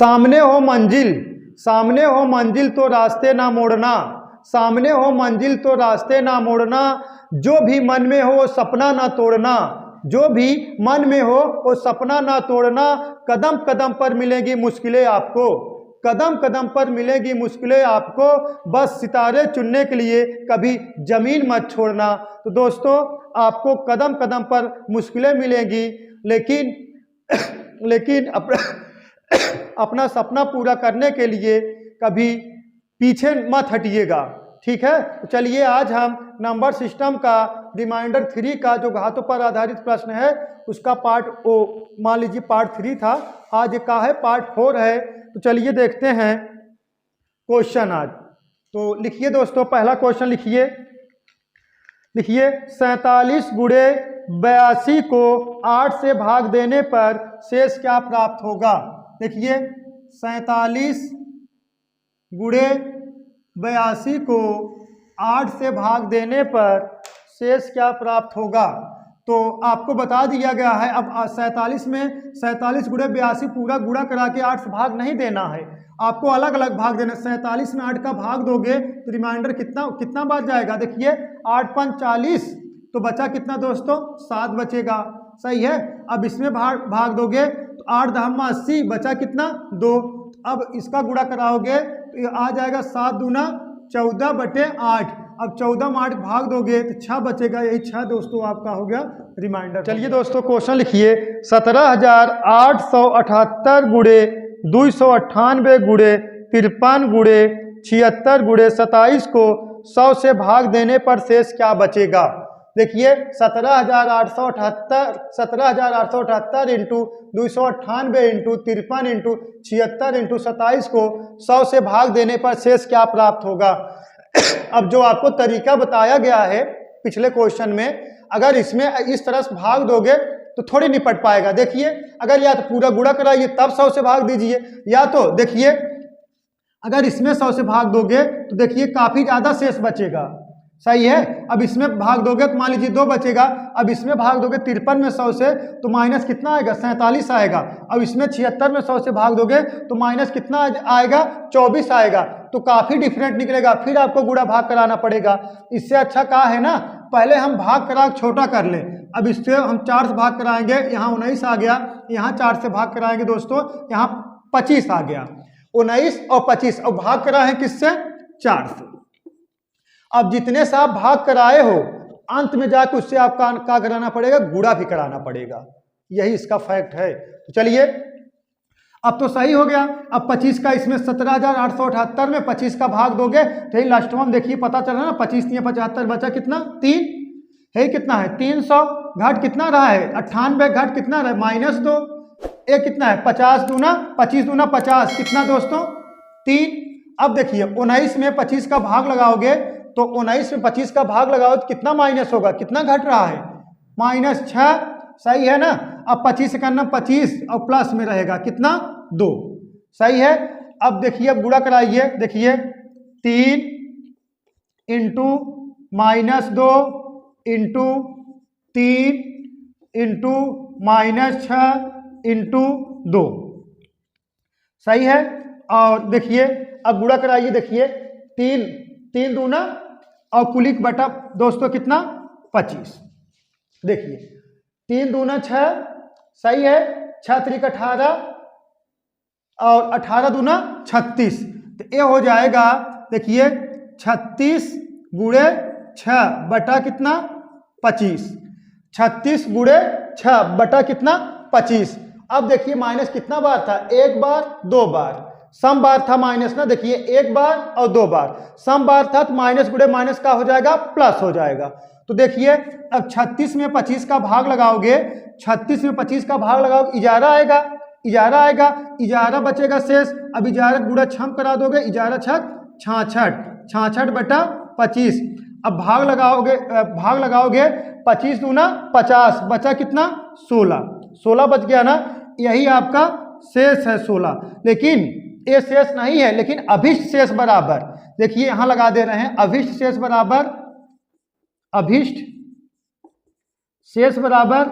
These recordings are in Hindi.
सामने हो मंजिल, सामने हो मंजिल तो रास्ते ना मोड़ना, सामने हो मंजिल तो रास्ते ना मोड़ना, जो भी मन में हो वो सपना ना तोड़ना, जो भी मन में हो वो सपना ना तोड़ना, कदम कदम पर मिलेगी मुश्किलें आपको, कदम कदम पर मिलेगी मुश्किलें आपको, बस सितारे चुनने के लिए कभी जमीन मत छोड़ना। तो दोस्तों आपको कदम कदम पर मुश्किलें मिलेंगी, लेकिन अपना सपना पूरा करने के लिए कभी पीछे मत हटिएगा। ठीक है, तो चलिए आज हम नंबर सिस्टम का रिमाइंडर 3 का जो घातों पर आधारित प्रश्न है उसका पार्ट ओ मान लीजिए पार्ट 3 था, आज का है पार्ट 4 है। तो चलिए देखते हैं क्वेश्चन आज। तो लिखिए दोस्तों, पहला क्वेश्चन लिखिए, 47 गुणे 82 को 8 से भाग देने पर शेष क्या प्राप्त होगा। देखिए 47 गुणे 82 को 8 से भाग देने पर शेष क्या प्राप्त होगा। तो आपको बता दिया गया है, अब 47 में 47 गुणे 82 पूरा गुणा करा के 8 से भाग नहीं देना है, आपको अलग अलग भाग देना। 47 में 8 का भाग दोगे तो रिमाइंडर कितना बच जाएगा। देखिए 8 5 40, तो बचा कितना दोस्तों 7 बचेगा। सही है, अब इसमें भाग दोगे तो 8 10 80, बचा कितना 2। अब इसका गुणा कराओगे तो ये आ जाएगा 7 दूना 14/8। अब 14 में 8 भाग दोगे तो 6 बचेगा, यही 6 दोस्तों आपका हो गया रिमाइंडर। चलिए दोस्तों क्वेश्चन लिखिए, 17,878 गुणे 298 गुणे 53 गुणे 76 गुणे 27 को 100 से भाग देने पर शेष क्या बचेगा। देखिए 17,878 इंटू 298 इंटू 53 इंटू 76 इंटू 27 को 100 से भाग देने पर शेष क्या प्राप्त होगा। अब जो आपको तरीका बताया गया है पिछले क्वेश्चन में, अगर इसमें इस तरह से भाग दोगे तो थोड़ी निपट पाएगा। देखिए अगर या तो पूरा गुणा कराइए तब 100 से भाग दीजिए, या तो देखिए अगर इसमें 100 से भाग दोगे तो देखिए काफी ज्यादा शेष बचेगा। सही है, अब इसमें भाग दोगे तो मान लीजिए 2 बचेगा। अब इसमें भाग दोगे 53 में 100 से तो माइनस कितना आएगा 47 आएगा। अब इसमें 76 में 100 से भाग दोगे तो माइनस कितना आएगा 24 आएगा। तो काफी डिफरेंट निकलेगा, फिर आपको गुणा भाग कराना पड़ेगा। इससे अच्छा क्या है ना, पहले हम भाग करा छोटा कर लें। अब इससे हम 4 से भाग कराएंगे, यहाँ 19 आ गया, यहाँ 4 से भाग कराएंगे दोस्तों, यहाँ 25 आ गया। 19 और 25 और भाग कराए किससे 4 से। अब जितने से आप भाग कराए हो अंत में जाकर उससे आपका क्या कराना पड़ेगा, गुणा भी कराना पड़ेगा। यही इसका फैक्ट है। तो चलिए अब तो सही हो गया। अब 25 का इसमें 17,878 में 25 का भाग दोगे तो यही लास्ट में देखिए पता चल रहा है ना, 25 3 75, बचा कितना 3 है, कितना है 300, घट कितना रहा है 98, घट कितना रहा है -2, एक कितना है 50 दूना 25 दूना 50, कितना दोस्तों 3। अब देखिए 19 में 25 का भाग लगाओगे तो 19 में 25 का भाग लगाओ तो कितना माइनस होगा, कितना घट रहा है -6। सही है ना। अब 25 का 25 और प्लस में रहेगा कितना 2। सही है। अब देखिए अब गुणा कराइए, देखिए 3 इंटू -2 इंटू 3 इंटू -6 इंटू 2। सही है। और देखिए अब गुणा कराइए, देखिए 3 दूना और कुलिक बटा दोस्तों कितना 25। देखिए 3 दूना 6, सही है, 6 3 18 और 18 दूना 36, तो ये हो जाएगा देखिए 36 गुणे 6 बटा कितना 25, 36 गुणे 6 बटा कितना 25। अब देखिए माइनस कितना बार था, 1 बार 2 बार, सम बार था माइनस ना, देखिए 1 बार और 2 बार, सम बार था तो माइनस गुणे माइनस का हो जाएगा प्लस हो जाएगा। तो देखिए अब 36 में 25 का भाग लगाओगे, 36 में 25 का भाग लगाओगे इजारा आएगा, इजारा आएगा, इजारा बचेगा शेष। अब इजारा गुणा 6 करा दोगे, इजारा 6 66 बटा 25। अब भाग लगाओगे 25 दूना 50, बचा कितना 16 बच गया ना, यही आपका शेष है 16। लेकिन ये शेष नहीं है, लेकिन अभिष्ट शेष बराबर, देखिए यहां लगा दे रहे हैं अभिष्ट शेष बराबर, अभिष्ट शेष बराबर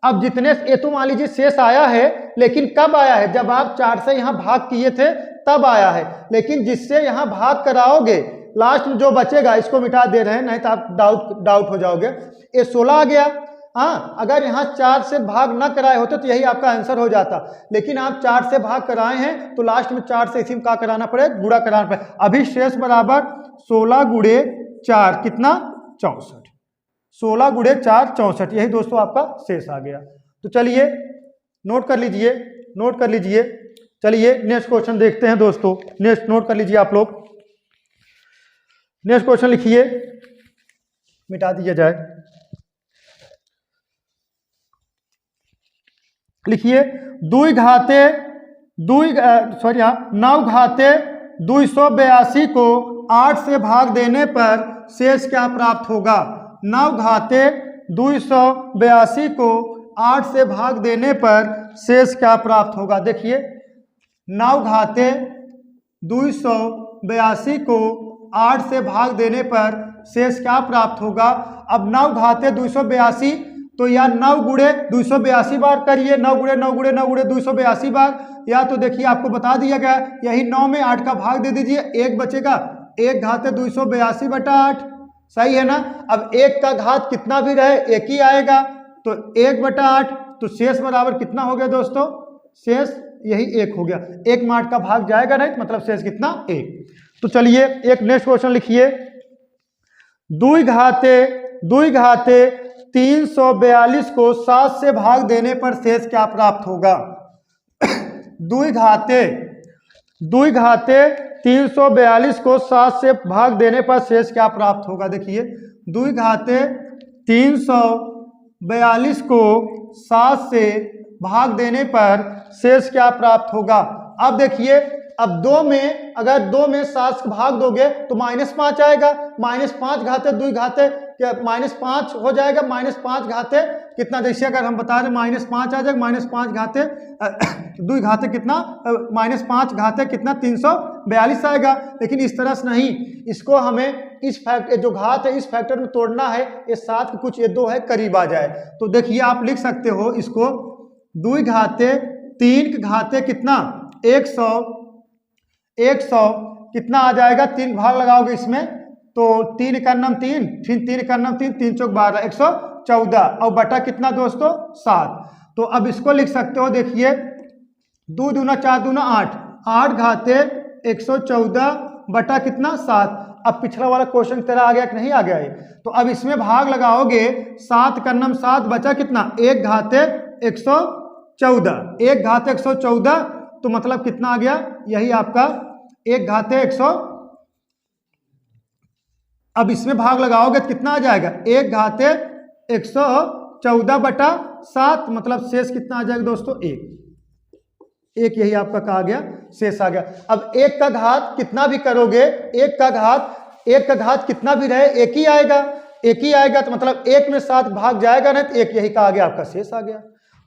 अब जितने ये तो मान लीजिए शेष आया है, लेकिन कब आया है? जब आप 4 से यहाँ भाग किए थे तब आया है। लेकिन जिससे यहाँ भाग कराओगे लास्ट में जो बचेगा, इसको मिटा दे रहे हैं नहीं तो आप डाउट हो जाओगे। ये 16 आ गया। हाँ, अगर यहाँ 4 से भाग ना कराए होते तो यही आपका आंसर हो जाता, लेकिन आप 4 से भाग कराए हैं तो लास्ट में 4 से इसी में क्या कराना पड़ेगा? गुणा कराना पड़ेगा। अभी शेष बराबर 16 गुणे 4 कितना? 64। 16 गुणे 4 64, यही दोस्तों आपका शेष आ गया। तो चलिए नोट कर लीजिए, नोट कर लीजिए। चलिए नेक्स्ट क्वेश्चन देखते हैं दोस्तों। नेक्स्ट नोट कर लीजिए आप लोग। नेक्स्ट क्वेश्चन लिखिए, मिटा दिया जाए। लिखिए 9 घाते 282 को 8 से भाग देने पर शेष क्या प्राप्त होगा? 9 घाते 282 को 8 से भाग देने पर शेष क्या प्राप्त होगा? देखिए 9 घाते 282 को 8 से भाग देने पर शेष क्या प्राप्त होगा? अब 9 घाते 282 तो या 9 गुणे 282 बार करिए, 9 गुणे 9 गुणे 9 गुणे 282 बार, या तो देखिए आपको बता दिया गया यही 9 में 8 का भाग दे दीजिए, 1 बचेगा। 1 घाते 282 बटा 8, सही है ना। अब 1 का घात कितना भी रहे 1 ही आएगा, तो 1 बटा 8, तो शेष बराबर कितना हो गया दोस्तों? शेष यही 1 हो गया। 1 में 8 का भाग जाएगा नहीं, मतलब शेष कितना? 1। तो चलिए एक नेक्स्ट क्वेश्चन लिखिए। 2 घाते 342 को 7 से भाग देने पर शेष क्या प्राप्त होगा? 2 घाते 342 को 7 से भाग देने पर शेष क्या प्राप्त होगा? देखिए 2 घाते 342 को 7 से भाग देने पर शेष क्या प्राप्त होगा? अब देखिए, अब 2 में अगर 2 में 7 से भाग दोगे तो -5 आएगा। -5 घाते 2 घाते -5 हो जाएगा। -5 घाते कितना? जैसे अगर हम बता रहे -5 आ जाएगा, -5 घाते 2 घाते कितना? -5 घाते कितना? 342 आएगा। लेकिन इस तरह से नहीं, इसको हमें इस जो घात है इस फैक्टर में तोड़ना है। ये 7 कुछ ये 2 है करीब आ जाए, तो देखिए आप लिख सकते हो इसको 2 घाते 3 घाते कितना? 100 कितना आ जाएगा? 3 भाग लगाओगे इसमें तो 3 का नम 3, फिर 3 का नम 3, 3 चौक 12, 114 और बटा कितना दोस्तों? 7। तो अब इसको लिख सकते हो, देखिए 2 दूना 4 दूना 8, 8 घाते 114 बटा कितना? 7। अब पिछला वाला क्वेश्चन तेरा आ गया कि नहीं आ गया है? तो अब इसमें भाग लगाओगे, 7 का नम 7 बचा कितना? 1 घाते 114, 1 घाते 114, तो मतलब कितना आ गया? यही आपका 1 घाते 100। अब इसमें भाग लगाओगे तो कितना आ जाएगा? 1 घाते 114 बटा 7, मतलब शेष कितना आ जाएगा दोस्तों? 1। यही आपका कहा गया शेष आ गया। अब 1 का घात कितना भी करोगे, 1 का घात कितना भी रहे 1 ही आएगा। 1 ही आएगा तो मतलब 1 में 7 भाग जाएगा नहीं, तो 1 यही कहा गया आपका शेष आ गया।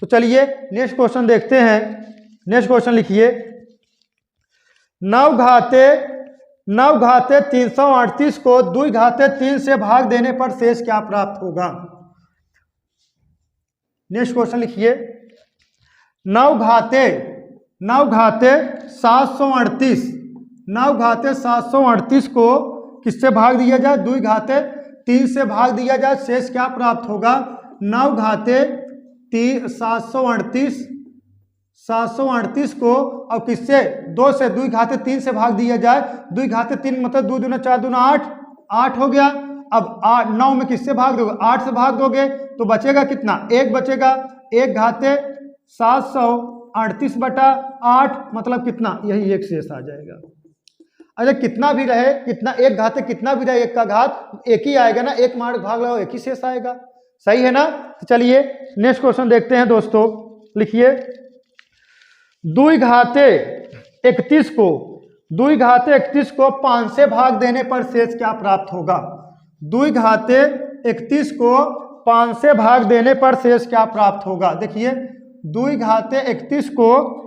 तो चलिए नेक्स्ट क्वेश्चन देखते हैं। नेक्स्ट क्वेश्चन लिखिए 9 घाते 338 को 2 घाते 3 से भाग देने पर शेष क्या प्राप्त होगा? नेक्स्ट क्वेश्चन लिखिए 9 घाते 738, 9 घाते 738 को किससे भाग दिया जाए? 2 घाते 3 से भाग दिया जाए, शेष क्या प्राप्त होगा? 9 घाते 738 को अब किससे? 2 से 2 घाते 3 से भाग दिया जाए, 2 घाते 3 मतलब 2 दूना 4 दूना 8 हो गया। अब 9 में किससे भाग दोगे? 8 से भाग दोगे तो बचेगा कितना? 1 बचेगा। 1 घाते 738 बटा 8, मतलब कितना? यही 1 शेष आ जाएगा। अच्छा कितना भी रहे, कितना 1 घाते कितना भी रहे 1 का घात 1 ही आएगा ना। 1 मार भाग लगाओ 1 ही शेष आएगा, सही है ना। तो चलिए नेक्स्ट क्वेश्चन देखते हैं दोस्तों। लिखिए 2 घाते 31 को 5 से भाग देने पर शेष क्या प्राप्त होगा? 2 घाते 31 को 5 से भाग देने पर शेष क्या प्राप्त होगा? देखिए 2 घाते 31 को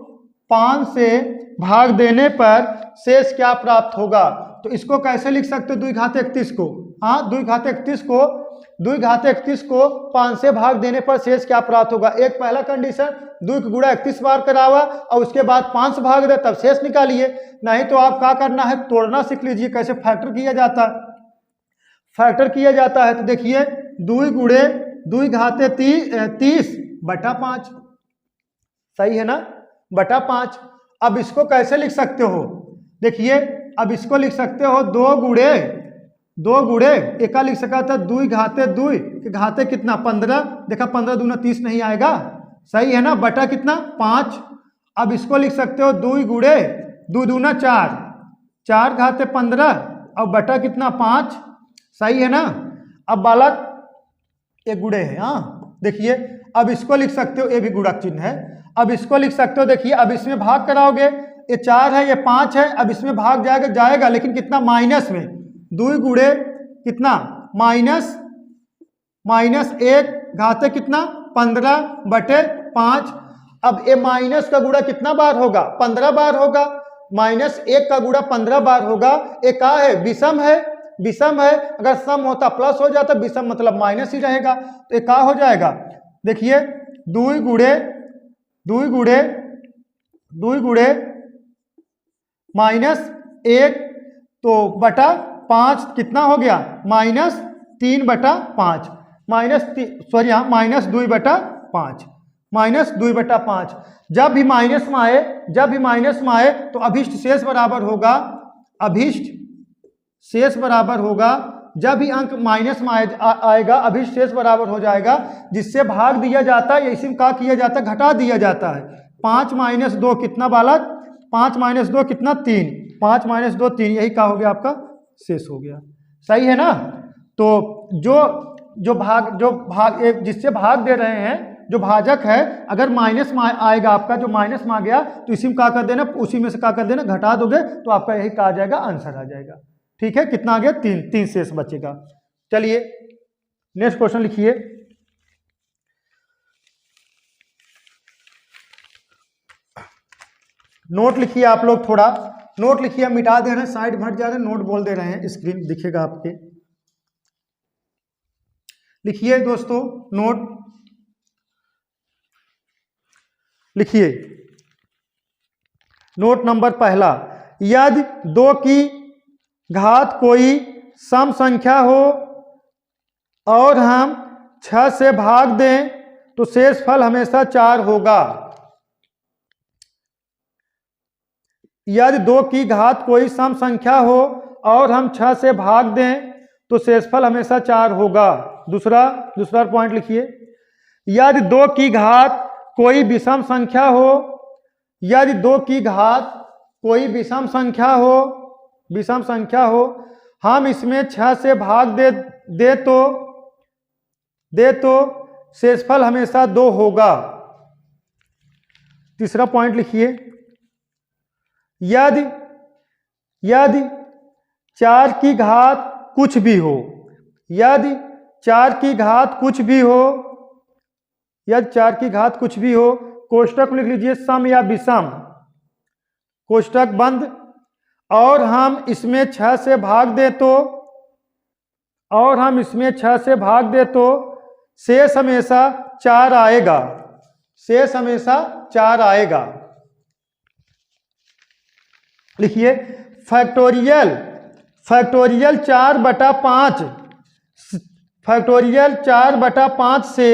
5 से भाग देने पर शेष क्या प्राप्त होगा? तो इसको कैसे लिख सकते हो 2 घाते 31 को? हाँ, 2 घाते 31 को 2×31 को 5 से भाग देने पर शेष क्या प्राप्त होगा। एक पहला कंडीशन 2 का गुणा 31 बार करावा और उसके बाद 5 से भाग दे तब शेष निकालिए। नहीं तो आप क्या करना है, तोड़ना सीख लीजिए कैसे फैक्टर किया जाता है। फैक्टर किया जाता है तो देखिए 2 गुणे 2×30 बटा 5, सही है ना, बटा 5। अब इसको कैसे लिख सकते हो, देखिए अब इसको लिख सकते हो 2 गुणे एक का लिख सका था 2×2 के घाते कितना 15, देखा 15 दूना 30 नहीं आएगा, सही है ना, बटा कितना 5। अब इसको लिख सकते हो 2 गुणे 2 दूना 4, 4×15 और बटा कितना 5, सही है ना। अब बालक एक गुणे है, हाँ देखिए अब इसको लिख सकते हो, ये भी गुणक चिन्ह है। अब इसको लिख सकते हो, देखिए अब इसमें भाग कराओगे, ये 4 है ये 5 है, अब इसमें भाग जाएगा लेकिन कितना माइनस में, 2 गुणे कितना माइनस 1 घाते कितना 15/5। अब ये माइनस का गुणा कितना बार होगा, 15 बार होगा, -1 का गुणा 15 बार होगा। एक का है विषम है, विषम है, अगर सम होता प्लस हो जाता, विषम मतलब माइनस ही रहेगा, तो ये क्या हो जाएगा, देखिए 2 गुणे -1 तो बटा 5 कितना हो गया -3/5, -2/5। जब भी माइनस में आए तो अभिष्ट शेष बराबर होगा, जब भी अंक माइनस में आएगा अभिष्ट शेष बराबर हो जाएगा, जिससे भाग दिया जाता है या इसी में क्या किया जाता है, घटा दिया जाता है। 5 - 2 कितना बालक, 5 - 2 कितना 3, 5 - 2 3, यही क्या हो गया आपका शेष हो गया, सही है ना। तो जो भाग जिससे भाग दे रहे हैं, जो भाजक है, अगर माइनस में आएगा आपका, जो माइनस में आ गया तो इसी में क्या कर देना, उसी में से क्या कर देना, घटा दोगे तो आपका यही क्या आ जाएगा, आंसर आ जाएगा। ठीक है, कितना आ गया 3 शेष बचेगा। चलिए नेक्स्ट क्वेश्चन लिखिए। नोट लिखिए आप लोग, थोड़ा नोट लिखिए, हम मिटा दे रहे हैं, साइड हट जा रहे हैं, नोट बोल दे रहे हैं, स्क्रीन दिखेगा आपके। लिखिए दोस्तों नोट लिखिए। नोट नंबर पहला, यदि 2 की घात कोई सम संख्या हो और हम 6 से भाग दें तो शेष फल हमेशा 4 होगा। यदि 2 की घात कोई सम संख्या हो और हम 6 से भाग दें तो शेषफल हमेशा 4 होगा। दूसरा पॉइंट लिखिए, यदि 2 की घात कोई विषम संख्या हो, यदि 2 की घात कोई विषम संख्या हो, हम इसमें 6 से भाग दे तो शेषफल हमेशा 2 होगा। तीसरा पॉइंट लिखिए, यदि 4 की घात कुछ भी हो, यदि 4 की घात कुछ भी हो, कोष्टक में लिख लीजिए सम या विषम, कोष्टक बंद, और हम इसमें 6 से भाग दे तो शेष हमेशा 4 आएगा, लिखिए फैक्टोरियल 4/5 से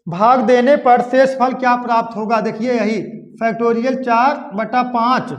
भाग देने पर शेषफल क्या प्राप्त होगा। देखिए यही फैक्टोरियल 4/5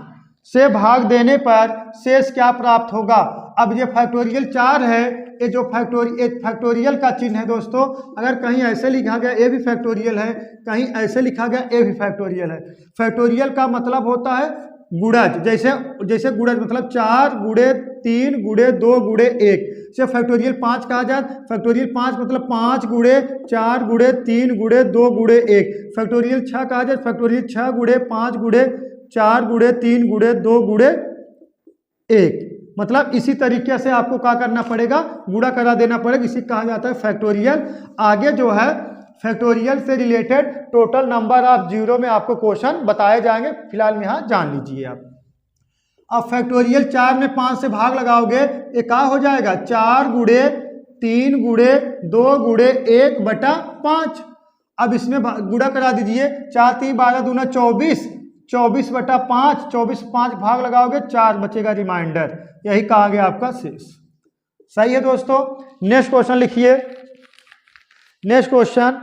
से भाग देने पर शेष क्या प्राप्त होगा। अब ये फैक्टोरियल 4 है, ये जो फैक्टोरियल का चिन्ह है दोस्तों, अगर कहीं ऐसे लिखा गया ये भी फैक्टोरियल है, कहीं ऐसे लिखा गया ये भी फैक्टोरियल है। फैक्टोरियल का मतलब होता है गुणज, जैसे गुणज मतलब 4 गुणे 3 गुणे 2 गुणे 1 से फैक्टोरियल 5 कहा जाए। फैक्टोरियल 5 मतलब 5 गुणे 4 गुणे 3 गुणे 2 गुणे 1। फैक्टोरियल 6 कहा जाए, फैक्टोरियल 6 गुणे 5 गुणे 4 गुणे 3 गुणे 2 गुणे 1। मतलब इसी तरीके से आपको क्या करना पड़ेगा, गुणा करा देना पड़ेगा, इसी कहा जाता है फैक्टोरियल। आगे जो है फैक्टोरियल से related total number of zero में आपको क्वेश्चन बताए जाएंगे, फिलहाल में यहाँ जान लीजिए आप। अब फैक्टोरियल 4 में 5 से भाग लगाओगे, ये क्या हो जाएगा 4 गुणे 3 गुणे 2 गुणे 1/5। अब इसमें गुणा करा दीजिए, 4 3 12 दूना 24, 24/5, 24 5 भाग लगाओगे 4 बचेगा रिमाइंडर। यही कहा गया आपका शेष। सही है दोस्तों। नेक्स्ट क्वेश्चन लिखिए। नेक्स्ट क्वेश्चन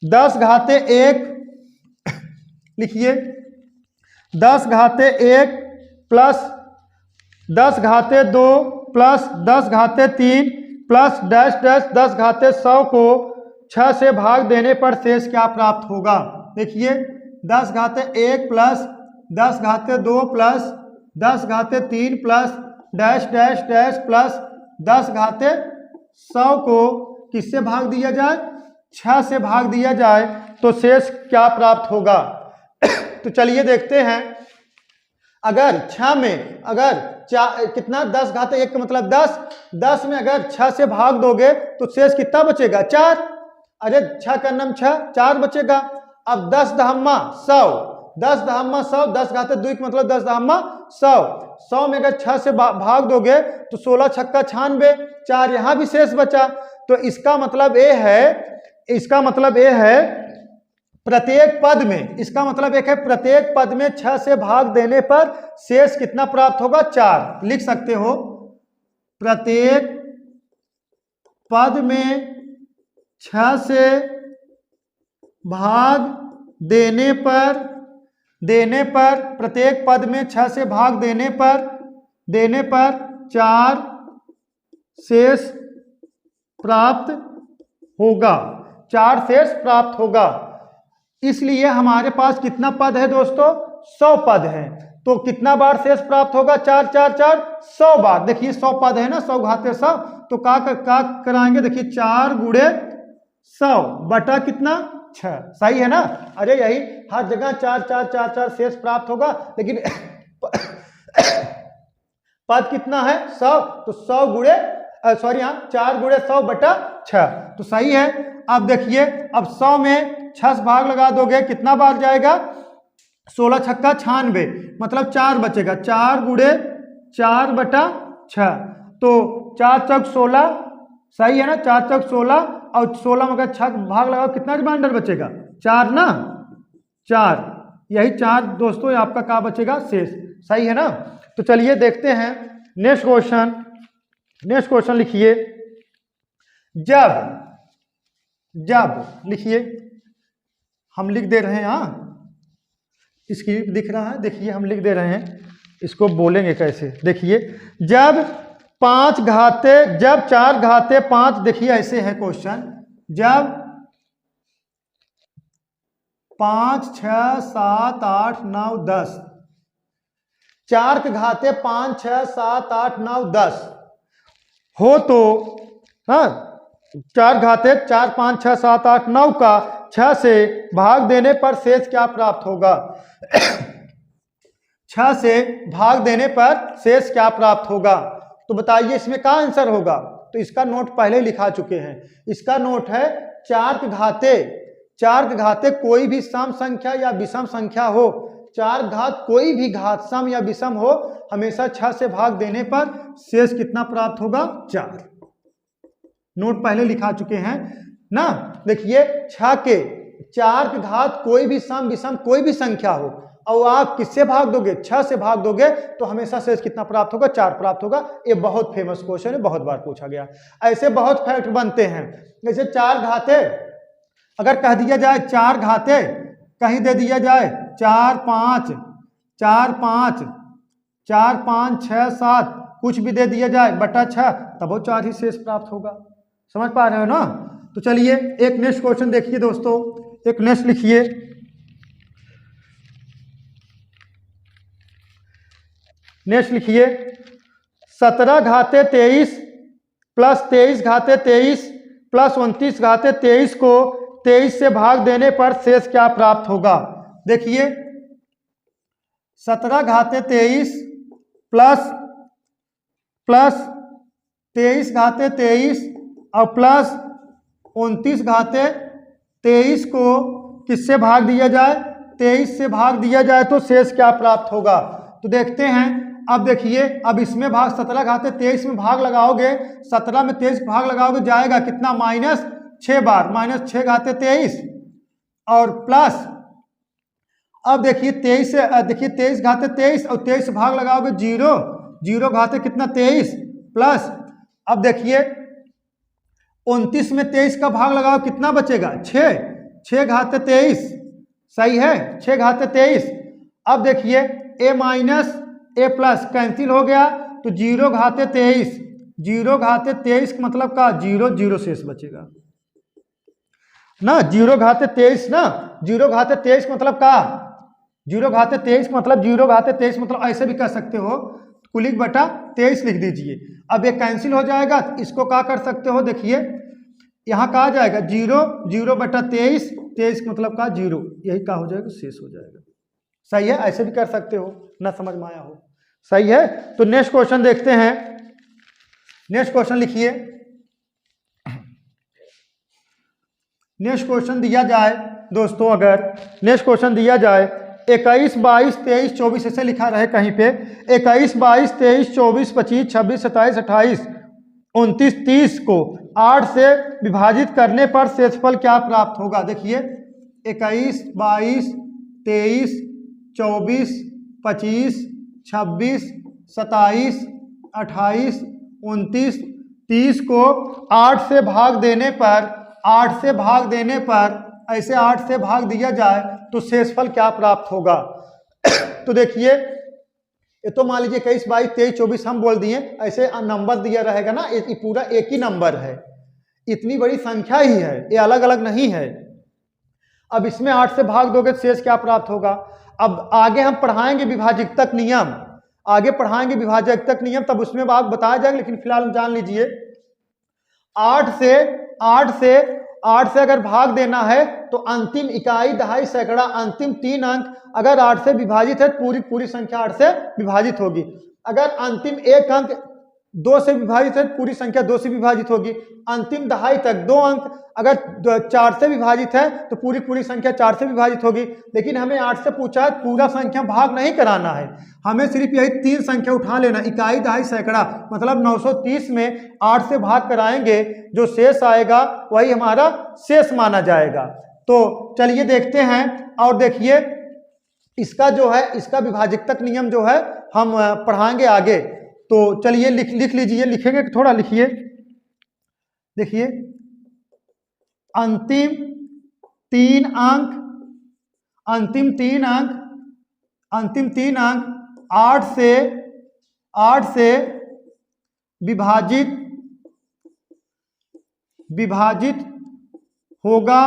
10 घाते 1 लिखिए। 10 घाते 1 plus 10 घाते 2 plus 10 घाते 3 plus dash dash 10 घाते 100 को 6 से भाग देने पर शेष क्या प्राप्त होगा। देखिए 10 घाते 1 plus 10 घाते 2 plus 10 घाते 3 plus dash dash dash plus 10 घाते 100 को किससे भाग दिया जाए, 6 से भाग दिया जाए तो शेष क्या प्राप्त होगा। तो चलिए देखते हैं। अगर 6 में अगर कितना 10 घाते 1 का मतलब 10 में अगर 6 से भाग दोगे तो शेष कितना बचेगा, 4। अरे 6 का नाम 6, 4 बचेगा। अब 10 दहम्मा 100, 10 दहम्मा 100, 10 घाते 2 का मतलब 10 दहम्मा 100। 100 में अगर 6 से भाग दोगे तो 16 छक्का 96, 4 यहाँ भी शेष बचा। तो इसका मतलब ये है प्रत्येक पद में, इसका मतलब एक है प्रत्येक पद में 6 से भाग देने पर शेष कितना प्राप्त होगा, 4। लिख सकते हो प्रत्येक पद में 6 से भाग देने पर प्रत्येक पद में 6 से भाग देने पर 4 शेष प्राप्त होगा, 4 शेष प्राप्त होगा। इसलिए हमारे पास कितना पद है दोस्तों, 100 पद है। तो कितना बार शेष प्राप्त होगा, 4 4 4 100 बार। देखिए 100 पद है ना, 100 घाते 100, तो क्या कराएंगे, देखिए 4 गुणे 100 बटा कितना 6। सही है ना। अरे यही हर जगह 4 4 4 4 शेष प्राप्त होगा, लेकिन पद कितना है 100, तो 100 गुणे 4 गुणे 100 बटा 6, तो सही है। अब देखिए अब 100 में 6 भाग लगा दोगे, कितना बार जाएगा, 16 छक्का 96, मतलब 4 बचेगा। 4 गुणे 4 बटा 6, तो 4 चौक 16, सही है ना, 4 चौक 16, और 16 में अगर 6 भाग लगाओ कितना रिमाइंडर बचेगा, 4 ना, 4। यही 4 दोस्तों आपका क्या बचेगा, शेष। सही है ना। तो चलिए देखते हैं नेक्स्ट क्वेश्चन लिखिए। जब लिखिए, हम लिख दे रहे हैं, हाँ स्क्रिप्ट दिख रहा है, देखिए हम लिख दे रहे हैं, इसको बोलेंगे कैसे। देखिए जब 4 घाते 5, देखिए ऐसे है क्वेश्चन, जब 5 6 7 8 9 10, 4 के घाते 5 6 7 8 9 10 हो तो, हाँ 4 घाते 4 5 6 7 8 9 का 6 से भाग देने पर शेष क्या प्राप्त होगा। 6 से भाग देने पर शेष क्या प्राप्त होगा, तो बताइए इसमें क्या आंसर होगा। तो इसका नोट पहले लिखा चुके हैं। इसका नोट है 4 के घाते कोई भी सम संख्या या विषम संख्या हो, 4 घात कोई भी घात सम या विषम हो, हमेशा 6 से भाग देने पर शेष कितना प्राप्त होगा, 4। नोट पहले लिखा चुके हैं ना। देखिए 4 के घात कोई भी सम विषम कोई भी संख्या हो, और आप किससे भाग दोगे, 6 से भाग दोगे, तो हमेशा शेष कितना प्राप्त होगा, 4 प्राप्त होगा। ये बहुत फेमस क्वेश्चन है, बहुत बार पूछा गया। ऐसे बहुत फैक्ट बनते हैं। जैसे 4 घाते अगर कह दिया जाए, 4 घाते कहीं दे दिया जाए 4 5 6 7, कुछ भी दे दिया जाए बटा 6, तब वो 4 ही शेष प्राप्त होगा। समझ पा रहे हो ना। तो चलिए एक नेक्स्ट क्वेश्चन देखिए दोस्तों, एक नेक्स्ट लिखिए। नेक्स्ट लिखिए 17 घाते 23 प्लस 23 घाते 23 प्लस 29 घाते 23 को 23 से भाग देने पर शेष क्या प्राप्त होगा। देखिए 17 घाते 23 प्लस 23 घाते 23 और प्लस 29 घाते 23 को किससे भाग दिया जाए, 23 से भाग दिया जाए तो शेष क्या प्राप्त होगा। तो देखते हैं अब देखिए, अब इसमें भाग 17 घाते 23 में भाग लगाओगे, 17 में 23 भाग लगाओगे, जाएगा कितना, -6 बार, -6 घाते 23 और प्लस, अब देखिए 23 से देखिए 23 घाते 23 और 23 से भाग लगाओगे 0, 0 घाते कितना 23 प्लस, अब देखिए 29 में 23 का भाग लगाओ कितना बचेगा 6, 6 घाते 23, सही है, 6 घाते 23। अब देखिए a minus a plus cancel हो गया तो 0 घाते 23, 0 घाते 23 मतलब का 0, 0 शेष बचेगा ना, 0 घाते 23 ना, 0 घाते 23 मतलब का 0 घाते 23 मतलब 0 घाते 23 मतलब ऐसे भी कर सकते हो, कुलिक बटा 23 लिख दीजिए। अब ये कैंसिल हो जाएगा, इसको क्या कर सकते हो, देखिए यहाँ कहा जाएगा 0, 0 बटा 23, 23 मतलब का 0, यही क्या हो जाएगा, शेष हो जाएगा। सही है, ऐसे भी कर सकते हो, ना समझ में आया हो, सही है। तो नेक्स्ट क्वेश्चन देखते हैं, नेक्स्ट क्वेश्चन लिखिए। नेक्स्ट क्वेश्चन दिया जाए दोस्तों, अगर नेक्स्ट क्वेश्चन दिया जाए 21, 22, 23, 24 ऐसे लिखा रहे कहीं पे, 21, 22, 23, 24, 25, 26, 27, 28, 29, 30 को 8 से विभाजित करने पर शेषफल क्या प्राप्त होगा। देखिए 21, 22, 23, 24, 25, 26, 27, 28, 29, 30 को 8 से भाग देने पर, 8 से भाग देने पर, ऐसे 8 से भाग दिया जाए तो शेषफल क्या प्राप्त होगा। तो देखिए ये तो मान लीजिए 21, 22, 23, 24 हम बोल दिए, ऐसे नंबर दिया रहेगा ना, ये पूरा एक ही नंबर है, इतनी बड़ी संख्या ही है, ये अलग अलग नहीं है। अब इसमें 8 से भाग दोगे तो शेष क्या प्राप्त होगा। अब आगे हम पढ़ाएंगे विभाजकतक नियम, आगे पढ़ाएंगे विभाजकतक नियम, तब उसमें बात बताया जाएगा, लेकिन फिलहाल जान लीजिए 8 से अगर भाग देना है तो अंतिम इकाई, दहाई, सैकड़ा, अंतिम 3 अंक अगर 8 से विभाजित है तो पूरी संख्या 8 से विभाजित होगी। अगर अंतिम 1 अंक 2 से विभाजित है तो पूरी संख्या 2 से विभाजित होगी। अंतिम दहाई तक 2 अंक अगर 4 से विभाजित है तो पूरी संख्या 4 से विभाजित होगी। लेकिन हमें 8 से पूछा है, पूरा संख्या भाग नहीं कराना है, हमें सिर्फ यही 3 संख्या उठा लेना, इकाई, दहाई, सैकड़ा, मतलब 930 में 8 से भाग कराएंगे, जो शेष आएगा वही हमारा शेष माना जाएगा। तो चलिए देखते हैं, और देखिए इसका जो है, इसका विभाजकतक नियम जो है हम पढ़ाएंगे आगे। तो चलिए लिख लीजिए, लिखेंगे थोड़ा लिखिए। देखिए अंतिम 3 अंक, अंतिम 3 अंक 8 से विभाजित होगा,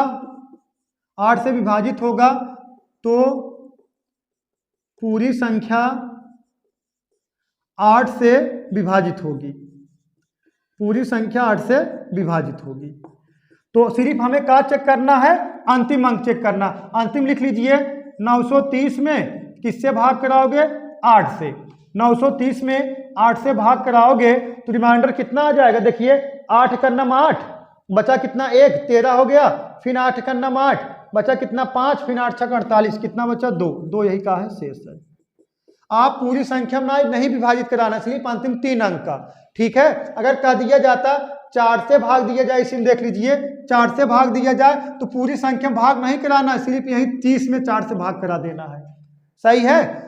8 से विभाजित होगा तो पूरी संख्या 8 से विभाजित होगी, पूरी संख्या 8 से विभाजित होगी। तो सिर्फ हमें क्या चेक करना है, अंतिम अंक चेक करना। अंतिम लिख लीजिए, 930 में किससे भाग कराओगे, 8 से। 930 में 8 से भाग कराओगे तो रिमाइंडर कितना आ जाएगा, देखिए 8 का नाम 8, बचा कितना 1, 13 हो गया, फिर 8 का नाम 8, बचा कितना 5, फिर 8 छक 48, कितना बचा 2, यही का है शेष है। आप पूरी संख्या में नहीं विभाजित कराना, सिर्फ अंतिम 3 अंक का, ठीक है। अगर कह दिया जाता 4 से भाग दिया जाए, इसी में देख लीजिए 4 से भाग दिया जाए तो पूरी संख्या में भाग नहीं कराना, सिर्फ यही 30 में 4 से भाग करा देना है, सही है।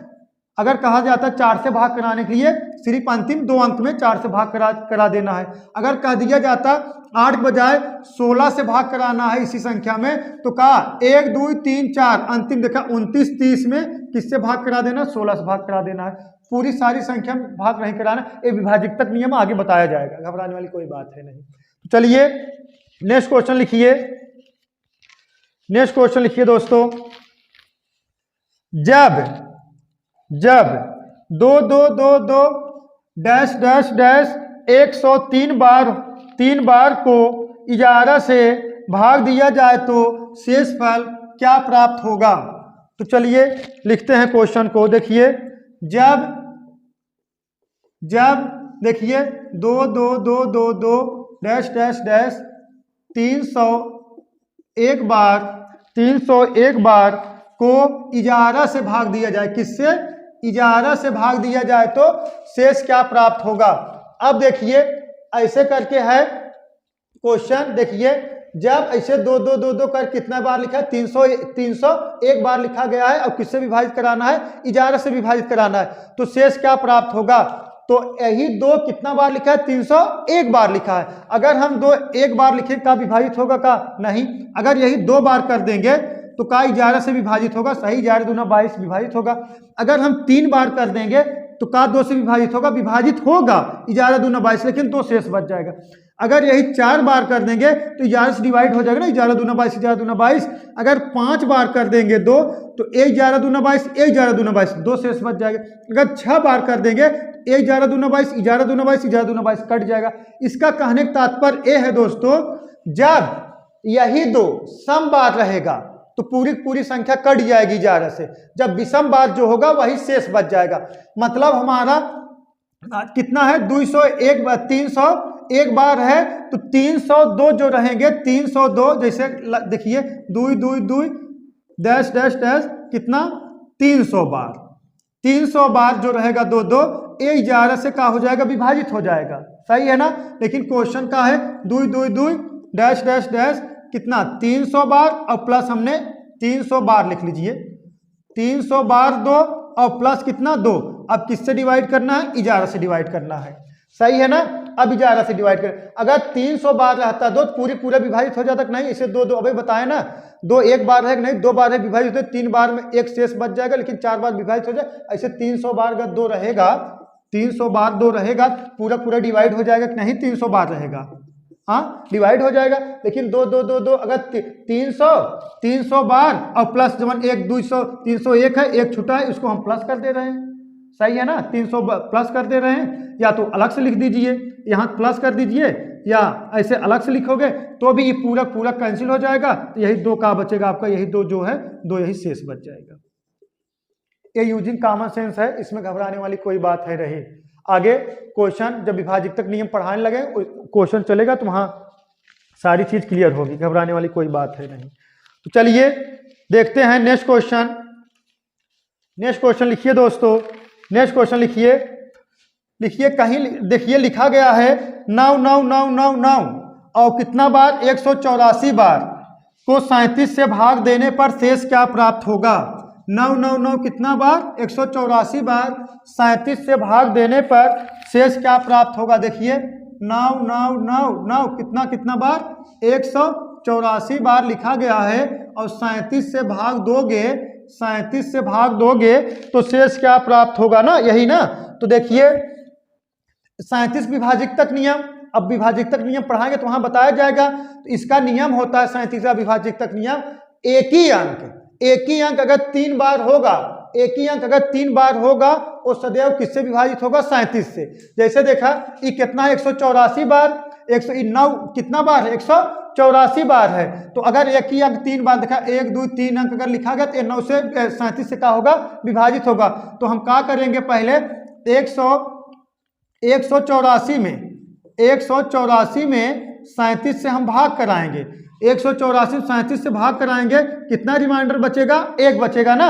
अगर कहा जाता 4 से भाग कराने के लिए सिर्फ अंतिम 2 अंक में 4 से भाग करा देना है। अगर कह दिया जाता 8 के बजाय 16 से भाग कराना है इसी संख्या में, तो कहा 1, 2, 3, 4, अंतिम देखा 29, 30 में किससे भाग करा देना, 16 से भाग करा देना है। पूरी सारी संख्या में भाग नहीं कराना, ये विभाजकतक नियम आगे बताया जाएगा, घबराने वाली कोई बात है नहीं। तो चलिए नेक्स्ट क्वेश्चन लिखिए, नेक्स्ट क्वेश्चन लिखिए दोस्तों। जब 2, 2, 2, 2 डैश डैश डैश 103 बार को 11 से भाग दिया जाए तो शेषफल क्या प्राप्त होगा। तो चलिए लिखते हैं क्वेश्चन को। देखिए जब देखिए 2, 2, 2, 2, 2 डैश डैश डैश 301 बार को 11 से भाग दिया जाए, किससे, 11 से भाग दिया जाए तो शेष क्या प्राप्त होगा। अब देखिए ऐसे करके है क्वेश्चन। देखिए जब ऐसे 2 2 2 2 कर कितना बार लिखा है, 300 एक बार लिखा गया है। अब किससे विभाजित कराना है, 11 से विभाजित कराना है, तो शेष क्या प्राप्त होगा। तो यही 2 कितना बार लिखा है, 301 बार लिखा है। अगर हम 2 एक बार लिखें का विभाजित होगा का, नहीं। अगर यही 2 बार कर देंगे तो का 11 से विभाजित होगा, सही, 11 दूना 22 विभाजित होगा। अगर हम 3 बार कर देंगे तो का 2 से विभाजित होगा, विभाजित होगा 11 दूना 22, लेकिन 2 शेष बच जाएगा। अगर यही 4 बार कर देंगे तो 11 से डिवाइड हो जाएगा ना, 11 दूना 22, 11 दूना 22। अगर 5 बार कर देंगे 2 तो 11 दूना 22, 11 दूना 22, 2 शेष बच जाएगा। अगर 6 बार कर देंगे 11 दूना 22, 11 दूना 22, 11 दूना 22 कट जाएगा। इसका कहने का तात्पर्य ये है दोस्तों, जब यही 2 सम बार रहेगा तो पूरी पूरी संख्या कट जाएगी 11 से। जब विषम बार जो होगा वही शेष बच जाएगा। मतलब हमारा कितना है, 201 301 बार है तो 302 जो रहेंगे, 302 जैसे देखिए 2 2 2 डैश डैश डैश कितना 300 बार, 300 बार जो रहेगा 2 2 11 से का हो जाएगा, विभाजित हो जाएगा, सही है ना। लेकिन क्वेश्चन का है 2 2 2 डैश डैश डैश कितना 300 बार और प्लस हमने 300 बार लिख लीजिए, 300 बार 2 और प्लस कितना 2। अब किससे डिवाइड करना है, 11 से डिवाइड करना है, सही है ना। अब 11 से डिवाइड कर, अगर 300 बार रहता 2 पूरा विभाजित हो जाता कि नहीं, इसे 2 2 अभी बताए ना, 2 एक बार है कि नहीं, 2 बार है विभाजित होते, 3 बार में एक शेष बच जाएगा, लेकिन 4 बार विभाजित हो जाए। ऐसे 300 बार अगर 2 रहेगा, 300 बार 2 रहेगा, पूरा डिवाइड हो जाएगा कि नहीं, 300 बार रहेगा, हाँ डिवाइड हो जाएगा। लेकिन 2 2 2 2 अगर 300 बार और प्लस जब 1 200 301 है, एक छुटा है, इसको हम प्लस कर दे रहे हैं, सही है ना, 300 प्लस कर दे रहे हैं। या तो अलग से लिख दीजिए, यहाँ प्लस कर दीजिए, या ऐसे अलग से लिखोगे तो भी ये पूरा कैंसिल हो जाएगा। तो यही 2 का बचेगा आपका, यही 2 जो है 2 यही शेष बच जाएगा। ये यूजिंग कॉमन सेंस है, इसमें घबराने वाली कोई बात है रही। आगे क्वेश्चन जब विभाजित तक नियम पढ़ाने लगे, क्वेश्चन चलेगा तो वहाँ सारी चीज क्लियर होगी, घबराने वाली कोई बात है नहीं। तो चलिए देखते हैं नेक्स्ट क्वेश्चन। नेक्स्ट क्वेश्चन लिखिए दोस्तों, नेक्स्ट क्वेश्चन लिखिए कहीं देखिए लिखा गया है 9 9 9 9 9 और कितना बार 184 बार को 37 से भाग देने पर शेष क्या प्राप्त होगा। 9 9 9 कितना बार, 184 बार 37 से भाग देने पर शेष क्या प्राप्त होगा। देखिए 9 9 9 9 कितना बार, 184 बार लिखा गया है और 37 से भाग दोगे, 37 से भाग दोगे तो शेष क्या प्राप्त होगा ना, यही ना। तो देखिए 37 विभाजित तक नियम, अब विभाजित तक नियम पढ़ाएंगे तो वहां बताया जाएगा। तो इसका नियम होता है 37वां विभाजित तक नियम, एक ही अंक अगर 3 बार होगा, एक ही अंक अगर 3 बार होगा वो सदैव किससे विभाजित होगा, 37 से। जैसे देखा ये कितना है, 184 बार, 109 कितना बार है, 184 बार है। तो अगर एक ही अंक 3 बार देखा, 1 2 3 अंक अगर लिखा गया तो 9 से 37 से क्या होगा, विभाजित होगा। तो हम क्या करेंगे, पहले 184 में 37 से हम भाग कराएंगे, 184 37 से भाग कराएंगे, कितना रिमाइंडर बचेगा, 1 बचेगा ना,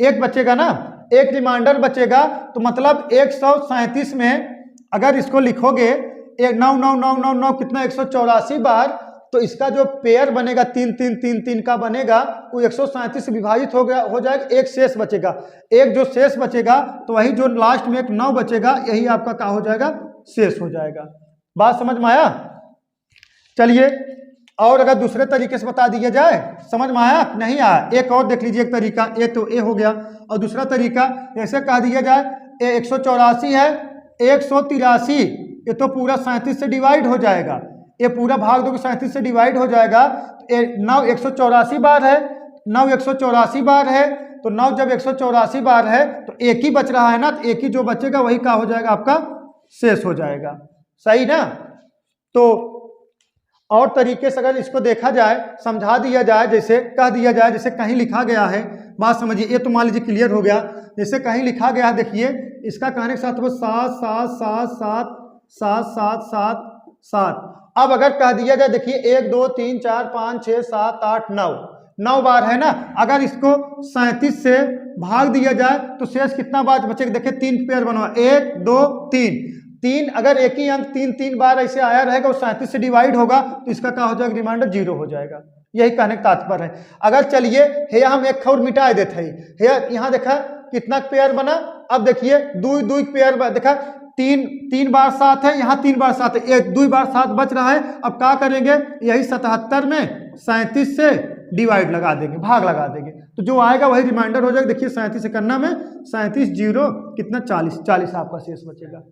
1 बचेगा ना, 1 रिमाइंडर बचेगा। तो मतलब 137 में अगर इसको लिखोगे 9 9 9 9 9 कितना 184 बार, तो इसका जो पेयर बनेगा 3 3 3 3 का बनेगा, वो 137 से विभाजित हो जाएगा, एक शेष बचेगा। एक जो शेष बचेगा तो वही जो लास्ट में एक 9 बचेगा, यही आपका क्या हो जाएगा, शेष हो जाएगा। बात समझ में आया। चलिए और अगर दूसरे तरीके से बता दिया जाए, समझ में आया नहीं आया, एक और देख लीजिए। एक तरीका ये तो ए हो गया, और दूसरा तरीका ऐसे कह दिया जाए, 184 है, 183 ये तो पूरा 37 से डिवाइड हो जाएगा, ये पूरा भाग दो 37 से डिवाइड हो जाएगा। 9 184 बार है, 9 184 बार है, तो 9 जब 184 बार है तो एक ही बच रहा है ना, तो एक ही जो बचेगा वही क्या हो जाएगा, आपका शेष हो जाएगा, सही ना। तो और तरीके से अगर इसको देखा जाए, समझा दिया जाए, जैसे कह दिया जाए, जैसे कहीं लिखा गया है, बात समझिए, ये तो मान लीजिए क्लियर हो गया। जैसे कहीं लिखा गया है, देखिए इसका कहने के साथ वो 7 7 7 7 7 7 7 7। अब अगर कह दिया जाए, देखिए 1 2 3 4 5 6 7 8 9, 9 बार है ना। अगर इसको 37 से भाग दिया जाए तो शेष कितना बार बचेगा? देखिए 3 पेयर बना, 1 2 3, अगर एक ही अंक 3 बार ऐसे आया रहेगा और 37 से डिवाइड होगा तो इसका क्या हो जाएगा? रिमाइंडर 0 हो जाएगा। यही कहने का तात्पर्य है। अगर चलिए हे हम एक और मिटा देते हैं, हे यहाँ देखा कितना पेयर बना, अब देखिए 2 पेयर देखा, 3 बार 7 है, यहाँ 3 बार 7 है, 2 बार 7 बच रहा है। अब क्या करेंगे? यही 77 में 37 से डिवाइड लगा देंगे, भाग लगा देंगे, तो जो आएगा वही रिमाइंडर हो जाएगा। देखिए 37 से करना में 37 0 कितना 40 आपका शेष बचेगा।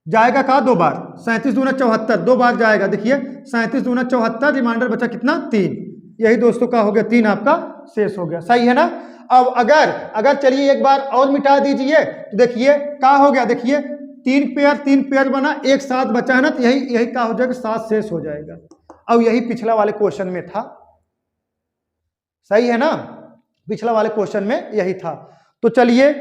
जाएगा कहा? 2 बार, 37 दूना 74, 2 बार जाएगा। देखिए 37 दूना 74, रिमाइंडर बचा कितना? 3। यही दोस्तों का हो गया, 3 आपका शेष हो गया। सही है ना। अब अगर चलिए एक बार और मिटा दीजिए तो देखिए क्या हो गया? देखिए 3 पेयर बना, एक 7 बचा है ना, तो यही क्या हो जाएगा? 7 शेष हो जाएगा। अब यही पिछला वाले क्वेश्चन में था। सही है ना, पिछला वाले क्वेश्चन में यही था। तो चलिए